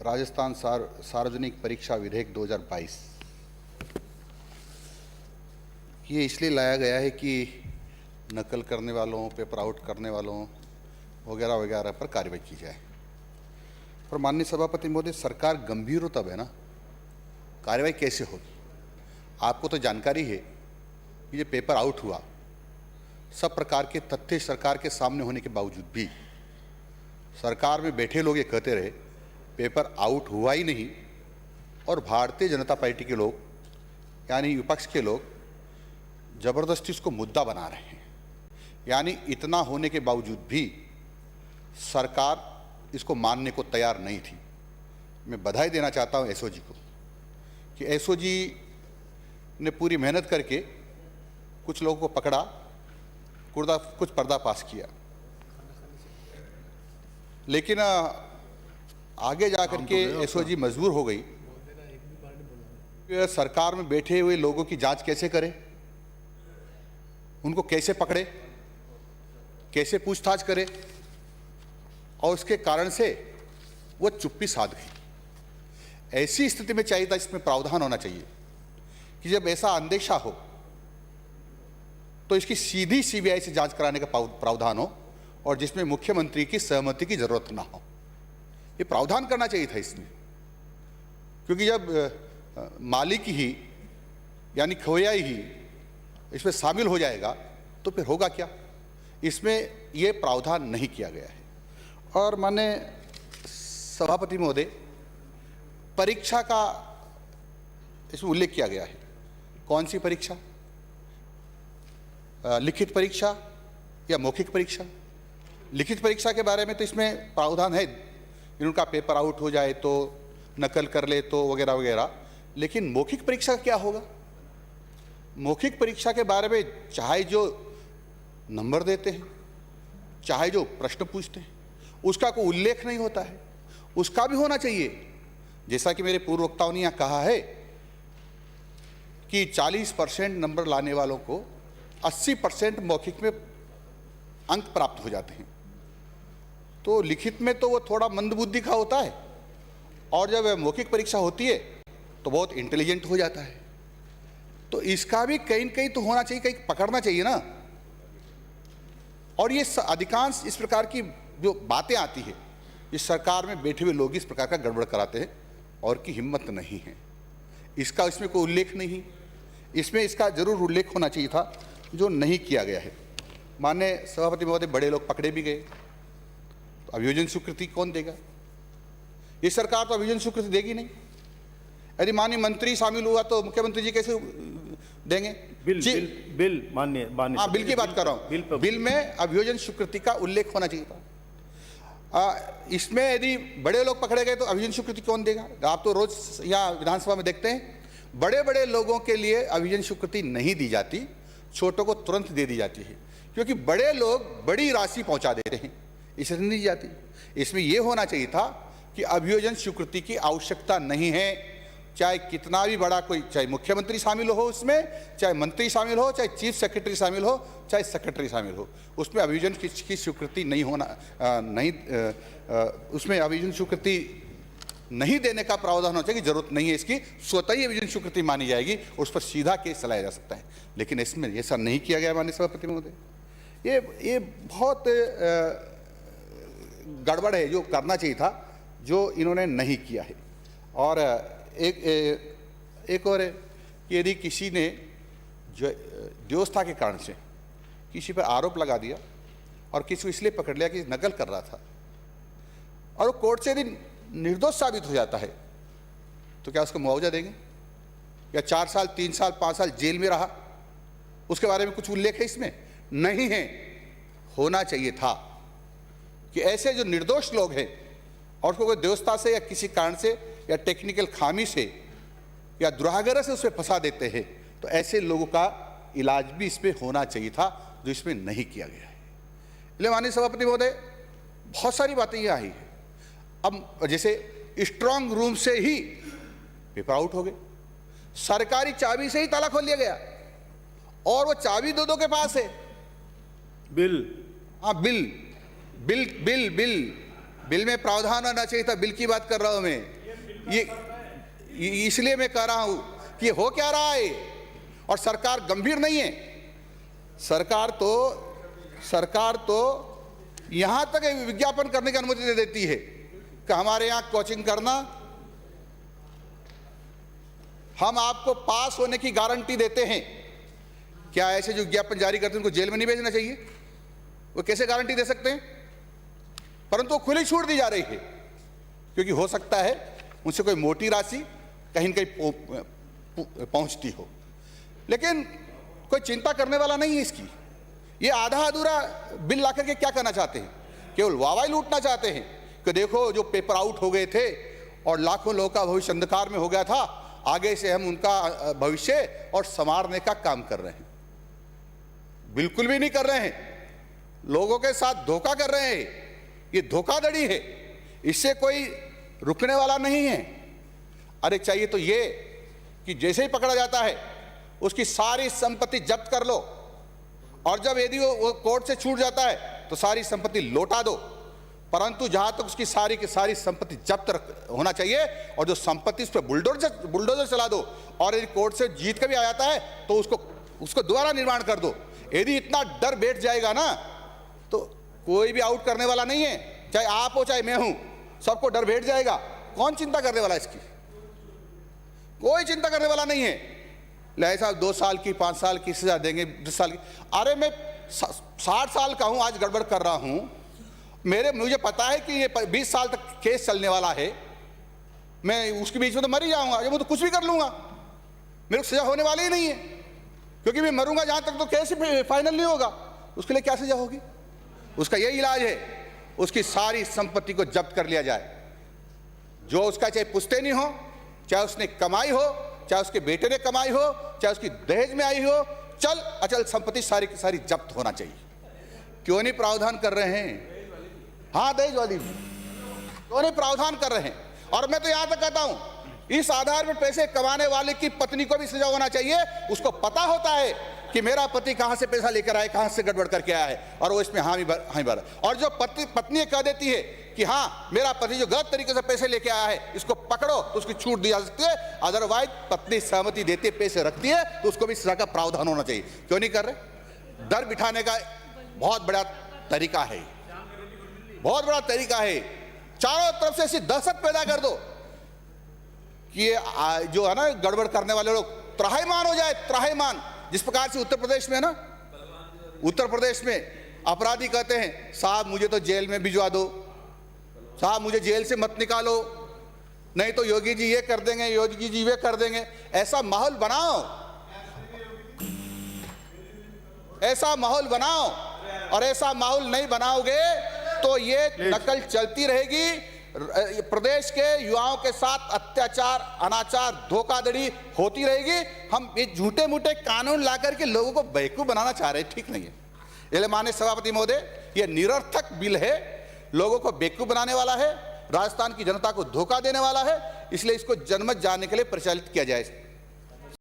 राजस्थान सार्वजनिक परीक्षा विधेयक 2022 ये इसलिए लाया गया है कि नकल करने वालों, पेपर आउट करने वालों वगैरह वगैरह पर कार्रवाई की जाए। पर माननीय सभापति महोदय, सरकार गंभीर हो तब है ना, कार्रवाई कैसे होगी? आपको तो जानकारी है कि ये पेपर आउट हुआ, सब प्रकार के तथ्य सरकार के सामने होने के बावजूद भी सरकार में बैठे लोग ये कहते रहे पेपर आउट हुआ ही नहीं, और भारतीय जनता पार्टी के लोग यानी विपक्ष के लोग जबरदस्ती इसको मुद्दा बना रहे हैं। यानी इतना होने के बावजूद भी सरकार इसको मानने को तैयार नहीं थी। मैं बधाई देना चाहता हूं एसओजी को कि एसओजी ने पूरी मेहनत करके कुछ लोगों को पकड़ा, कुछ पर्दाफाश किया, लेकिन आगे जाकर के एसओजी मजबूर हो गई सरकार में बैठे हुए लोगों की जांच कैसे करे, उनको कैसे पकड़े, कैसे पूछताछ करे, और उसके कारण से वो चुप्पी साध गई। ऐसी स्थिति में चाहिए था, इसमें प्रावधान होना चाहिए कि जब ऐसा अंदेशा हो तो इसकी सीधी सीबीआई से जांच कराने का प्रावधान हो, और जिसमें मुख्यमंत्री की सहमति की जरूरत ना हो। ये प्रावधान करना चाहिए था इसमें, क्योंकि जब मालिक ही यानी खोया ही इसमें शामिल हो जाएगा तो फिर होगा क्या? इसमें ये प्रावधान नहीं किया गया है। और माननीय सभापति महोदय, परीक्षा का इसमें उल्लेख किया गया है। कौन सी परीक्षा? लिखित परीक्षा या मौखिक परीक्षा? लिखित परीक्षा के बारे में तो इसमें प्रावधान है, इनका पेपर आउट हो जाए तो, नकल कर ले तो, वगैरह वगैरह। लेकिन मौखिक परीक्षा क्या होगा? मौखिक परीक्षा के बारे में चाहे जो नंबर देते हैं, चाहे जो प्रश्न पूछते हैं, उसका कोई उल्लेख नहीं होता है। उसका भी होना चाहिए। जैसा कि मेरे पूर्व वक्ताओं ने यहाँ कहा है कि 40% नंबर लाने वालों को 80% मौखिक में अंक प्राप्त हो जाते हैं। तो लिखित में तो वो थोड़ा मंदबुद्धि का होता है, और जब मौखिक परीक्षा होती है तो बहुत इंटेलिजेंट हो जाता है। तो इसका भी कहीं न कहीं तो होना चाहिए, कहीं पकड़ना चाहिए ना। और ये अधिकांश इस प्रकार की जो बातें आती है, इस सरकार में बैठे हुए लोग इस प्रकार का गड़बड़ कराते हैं, और की हिम्मत नहीं है। इसका इसमें कोई उल्लेख नहीं, इसमें इसका जरूर उल्लेख होना चाहिए था, जो नहीं किया गया है। माननीय सभापति महोदय, बड़े लोग पकड़े भी गए, तो अभियोजन स्वीकृति कौन देगा? ये सरकार तो अभियोजन स्वीकृति देगी नहीं। यदि माननीय मंत्री शामिल हुआ तो मुख्यमंत्री जी कैसे देंगे? बिल माननीय हाँ, बिल की बात कर रहा हूँ। बिल में अभियोजन स्वीकृति का उल्लेख होना चाहिए था। इसमें यदि बड़े लोग पकड़े गए तो अभियोजन स्वीकृति कौन देगा? आप तो रोज यहाँ विधानसभा में देखते हैं, बड़े बड़े लोगों के लिए अभियोजन स्वीकृति नहीं दी जाती, छोटों को तुरंत दे दी जाती है, क्योंकि बड़े लोग बड़ी राशि पहुंचा देते हैं, इसलिए नहीं दी जाती। इसमें यह होना चाहिए था कि अभियोजन स्वीकृति की आवश्यकता नहीं है। चाहे कितना भी बड़ा कोई, चाहे मुख्यमंत्री शामिल हो उसमें, चाहे मंत्री शामिल हो, चाहे चीफ सेक्रेटरी शामिल हो, चाहे सेक्रेटरी शामिल हो, उसमें अभियोजन की स्वीकृति नहीं होना उसमें अभियोजन स्वीकृति नहीं देने का प्रावधान होना चाहिए। जरूरत नहीं है इसकी, स्वतः ही अभियोजन स्वीकृति मानी जाएगी, उस पर सीधा केस चलाया जा सकता है। लेकिन इसमें ऐसा नहीं किया गया माननीय सभापति महोदय। ये बहुत गड़बड़ है, जो करना चाहिए था, जो इन्होंने नहीं किया है। और एक और है कि यदि किसी ने जो व्यवस्था के कारण से किसी पर आरोप लगा दिया और किसी को इसलिए पकड़ लिया कि नकल कर रहा था, और वो कोर्ट से यदि निर्दोष साबित हो जाता है, तो क्या उसको मुआवजा देंगे? या 4 साल, 3 साल, 5 साल जेल में रहा, उसके बारे में कुछ उल्लेख है इसमें? नहीं है। होना चाहिए था कि ऐसे जो निर्दोष लोग हैं और उसको कोई व्यवस्था से या किसी कारण से या टेक्निकल खामी से या दुराग्रह से उसमें फंसा देते हैं, तो ऐसे लोगों का इलाज भी इसमें होना चाहिए था, जो इसमें नहीं किया गया है। इसलिए माननीय सभापति महोदय, बहुत सारी बातें ये आई है। अब जैसे स्ट्रांग रूम से ही पेपर आउट हो गए, सरकारी चाबी से ही ताला खोल लिया गया, और वो चाबी दो के पास है। बिल हाँ, bill bill bill bill bill में प्रावधान होना चाहिए था, बिल की बात कर रहा हूं मैं। ये इसलिए मैं कह रहा हूं कि हो क्या रहा है, और सरकार गंभीर नहीं है। सरकार तो यहां तक विज्ञापन करने की अनुमति दे देती है कि हमारे यहां कोचिंग करना, हम आपको पास होने की गारंटी देते हैं। क्या ऐसे जो विज्ञापन जारी करते हैं उनको जेल में नहीं भेजना चाहिए? वो कैसे गारंटी दे सकते हैं? परंतु वो खुली छूट दी जा रही है, क्योंकि हो सकता है उनसे कोई मोटी राशि कहीं न कहीं पहुंचती हो। लेकिन कोई चिंता करने वाला नहीं है इसकी। ये आधा अधूरा बिल लाकर के क्या करना चाहते हैं? केवल वाहवाही लूटना चाहते हैं कि देखो जो पेपर आउट हो गए थे और लाखों लोगों का भविष्य अंधकार में हो गया था, आगे से हम उनका भविष्य और संवारने का काम कर रहे हैं। बिल्कुल भी नहीं कर रहे हैं, लोगों के साथ धोखा कर रहे हैं। ये धोखाधड़ी है, इससे कोई रुकने वाला नहीं है। अरे चाहिए तो ये कि जैसे ही पकड़ा जाता है उसकी सारी संपत्ति जब्त कर लो, और जब यदि वो कोर्ट से छूट जाता है तो सारी संपत्ति लौटा दो। परंतु जहां तक उसकी सारी की सारी संपत्ति जब्त होना चाहिए, और जो संपत्ति उस पर बुलडोजर चला दो, और यदि कोर्ट से जीत कर भी आ जाता है तो उसको दोबारा निर्माण कर दो। यदि इतना डर बैठ जाएगा ना तो कोई भी आउट करने वाला नहीं है, चाहे आप हो चाहे मैं हूं, सबको डर बैठ जाएगा। कौन चिंता करने वाला इसकी? कोई चिंता करने वाला नहीं है। ले साहब 2 साल की 5 साल की सजा देंगे, 10 साल की। अरे मैं 60 साल का हूं, आज गड़बड़ कर रहा हूं, मुझे पता है कि ये 20 साल तक केस चलने वाला है, मैं उसके बीच में तो मर ही जाऊंगा, मैं तो कुछ भी कर लूंगा, मेरे को सजा होने वाली ही नहीं है, क्योंकि मैं मरूंगा जहां तक तो केस ही फाइनल नहीं होगा। उसके लिए क्या सजा होगी? उसका यही इलाज है, उसकी सारी संपत्ति को जब्त कर लिया जाए। जो उसका चाहे पुश्तैनी हो, चाहे उसने कमाई हो, चाहे उसके बेटे ने कमाई हो, चाहे उसकी दहेज में आई हो, चल अचल संपत्ति सारी की सारी जब्त होना चाहिए। क्यों नहीं प्रावधान कर रहे हैं? हाँ, दहेज वाली भी क्यों नहीं प्रावधान कर रहे हैं? और मैं तो यहां तक कहता हूं, इस आधार पर पैसे कमाने वाले की पत्नी को भी सजा होना चाहिए। उसको पता होता है कि मेरा पति कहां से पैसा लेकर आया, कहां से गड़बड़ करके आया है, और वो इसमें हामी भर। और जो पत्नी कह देती है कि हाँ मेरा पति जो गलत तरीके से पैसे लेके आया है, इसको पकड़ो, तो उसकी छूट दी जा सकती है। अदरवाइज पत्नी सहमति देती है, पैसे रखती है, तो उसको भी सजा का प्रावधान होना चाहिए। क्यों नहीं कर रहे? डर बिठाने का बहुत बड़ा तरीका है, बहुत बड़ा तरीका है। चारों तरफ से ऐसी दहशत पैदा कर दो कि ये जो है ना गड़बड़ करने वाले लोग त्राहिमाम हो जाए, त्राहिमाम। जिस प्रकार से उत्तर प्रदेश में ना, उत्तर प्रदेश में अपराधी कहते हैं साहब मुझे तो जेल में भिजवा दो, साहब मुझे जेल से मत निकालो, नहीं तो योगी जी ये कर देंगे, योगी जी वे कर देंगे। ऐसा माहौल बनाओ, ऐसा माहौल बनाओ, और ऐसा माहौल नहीं बनाओगे तो ये नकल चलती रहेगी। प्रदेश के युवाओं के साथ अत्याचार, अनाचार, धोखाधड़ी होती रहेगी। हम ये झूठे मूठे कानून लाकर के लोगों को बेवकूफ बनाना चाह रहे हैं, ठीक नहीं है। इसलिए माननीय सभापति महोदय, ये निरर्थक बिल है, लोगों को बेवकूफ बनाने वाला है, राजस्थान की जनता को धोखा देने वाला है। इसलिए इसको जनमत जानने के लिए प्रचलित किया जाए।